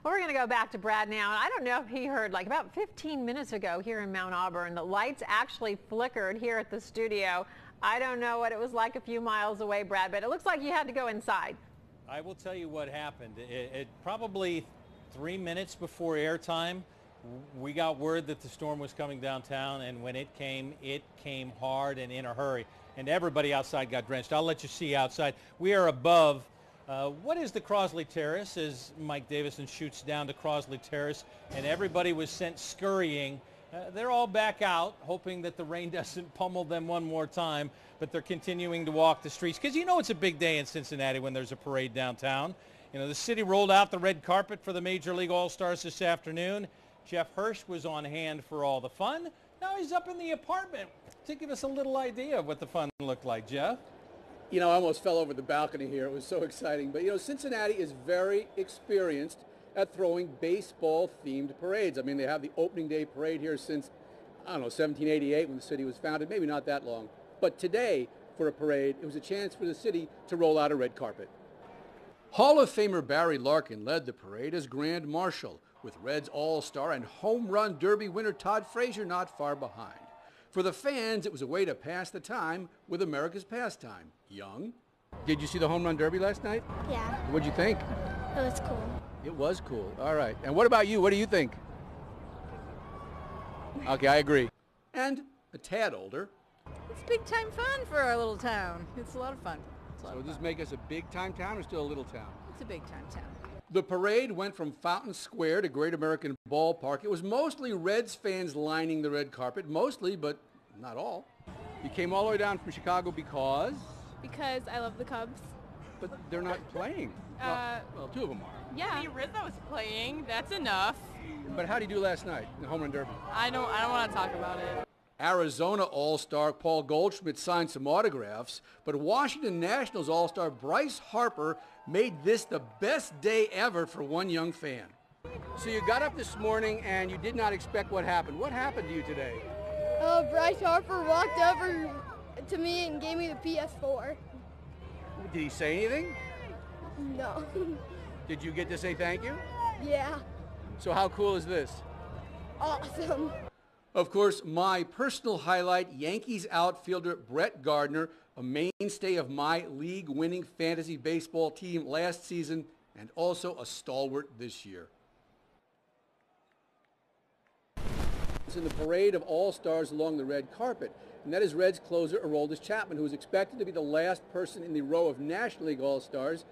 Well, we're going to go back to Brad now. And I don't know if he heard, like about 15 minutes ago here in Mount Auburn, the lights actually flickered here at the studio. I don't know what it was like a few miles away, Brad, but it looks like you had to go inside. I will tell you what happened. It probably 3 minutes before airtime, we got word that the storm was coming downtown, and when it came hard and in a hurry, and everybody outside got drenched. I'll let you see outside. We are above what is the Crosley Terrace, as Mike Davison shoots down to Crosley Terrace, and everybody was sent scurrying. They're all back out, hoping that the rain doesn't pummel them one more time, but they're continuing to walk the streets, because you know it's a big day in Cincinnati when there's a parade downtown. You know, the city rolled out the red carpet for the Major League All-Stars this afternoon. Jeff Hirsch was on hand for all the fun. Now he's up in the apartment to give us a little idea of what the fun looked like. Jeff? You know, I almost fell over the balcony here. It was so exciting. But, you know, Cincinnati is very experienced at throwing baseball-themed parades. I mean, they have the opening day parade here since, I don't know, 1788 when the city was founded. Maybe not that long. But today, for a parade, it was a chance for the city to roll out a red carpet. Hall of Famer Barry Larkin led the parade as Grand Marshal, with Reds All-Star and Home Run Derby winner Todd Frazier not far behind. For the fans, it was a way to pass the time with America's pastime, young. Did you see the Home Run Derby last night? Yeah. What'd you think? It was cool. It was cool. All right. And what about you? What do you think? Okay, I agree. And a tad older. It's big time fun for our little town. It's a lot of fun. So does this make us a big time town or still a little town? It's a big time town. The parade went from Fountain Square to Great American Ballpark. It was mostly Reds fans lining the red carpet. Mostly, but not all. You came all the way down from Chicago because? Because I love the Cubs. But they're not playing. Well, two of them are. Yeah. Rizzo's playing. That's enough. But how did you do last night in the Home Run Derby? I don't want to talk about it. Arizona All-Star Paul Goldschmidt signed some autographs, but Washington Nationals All-Star Bryce Harper made this the best day ever for one young fan. So you got up this morning and you did not expect what happened. What happened to you today? Bryce Harper walked over to me and gave me the PS4. Did he say anything? No. Did you get to say thank you? Yeah. So how cool is this? Awesome. Of course, my personal highlight, Yankees outfielder Brett Gardner, a mainstay of my league-winning fantasy baseball team last season and also a stalwart this year. It's in the parade of all-stars along the red carpet, and that is Reds closer Aroldis Chapman, who was expected to be the last person in the row of National League All-Stars,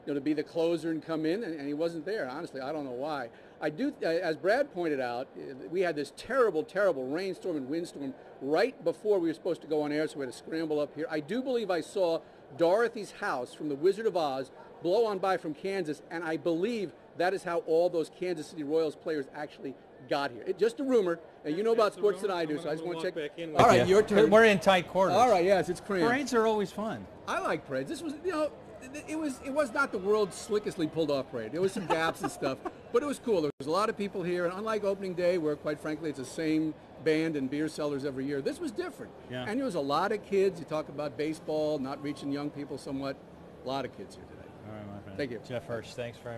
you know, to be the closer and come in, and he wasn't there. Honestly, I don't know why. I do, as Brad pointed out, we had this terrible, terrible rainstorm and windstorm right before we were supposed to go on air, so we had to scramble up here. I do believe I saw Dorothy's house from The Wizard of Oz blow on by from Kansas, and I believe that is how all those Kansas City Royals players actually got here. It's just a rumor, and you know about sports than I do, so I just want to check. All right, your turn. We're in tight quarters. All right, yes, it's cramped. Parades are always fun. I like parades. This was, you know, it was not the world's slickestly pulled off parade. There was some gaps and stuff, but it was cool. There was a lot of people here, and unlike opening day, where quite frankly it's the same band and beer sellers every year, this was different. Yeah. And there was a lot of kids. You talk about baseball not reaching young people somewhat. A lot of kids here today. All right, my friend. Thank you. Jeff Hirsch, thanks very much.